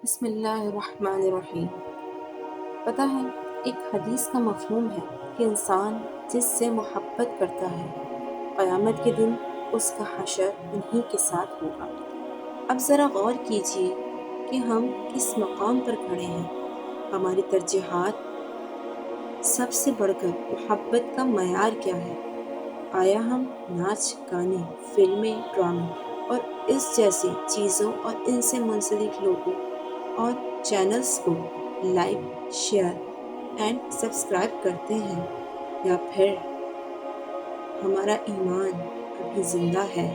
بسم اللہ الرحمن الرحیم۔ پتہ ہے، ایک حدیث کا مفہوم ہے کہ انسان جس سے محبت کرتا ہے قیامت کے دن اس کا حشر انہی کے ساتھ ہوگا۔ اب ذرا غور کیجئے کہ ہم کس مقام پر کھڑے ہیں۔ ہماری ترجیحات سب سے بڑھ کر محبت کا معیار کیا ہے؟ آیا ہم ناچ گانے، فلمیں، ڈرامے اور اس جیسی چیزوں اور ان سے منسلک لوگوں اور چینلز کو لائک، شیئر اینڈ سبسکرائب کرتے ہیں، یا پھر ہمارا ایمان ابھی زندہ ہے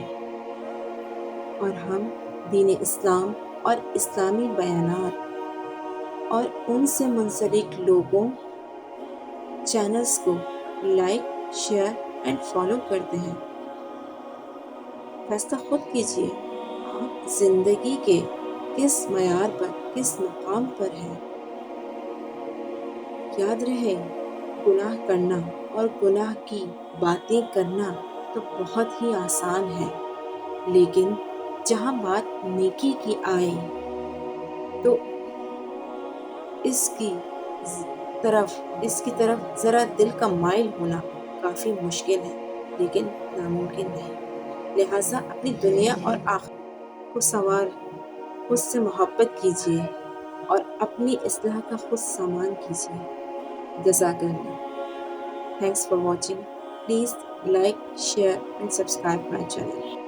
اور ہم دین اسلام اور اسلامی بیانات اور ان سے منسلک لوگوں، چینلز کو لائک، شیئر اینڈ فالو کرتے ہیں؟ فیصلہ خود کیجئے، آپ زندگی کے کس معیار پر، کس مقام پر ہیں۔ یاد رہے، گناہ کرنا اور گناہ کی باتیں کرنا تو بہت ہی آسان ہے، لیکن جہاں بات نیکی کی آئے تو اس کی طرف ذرا دل کا مائل ہونا کافی مشکل ہے، لیکن ناممکن نہیں۔ لہٰذا اپنی دنیا اور آخرت کو سنوار، خود سے محبت کیجیے اور اپنی اصلاح کا خود سامان کیجیے۔ جزاک اللہ۔ Thanks for watching. Please like, share and subscribe my channel.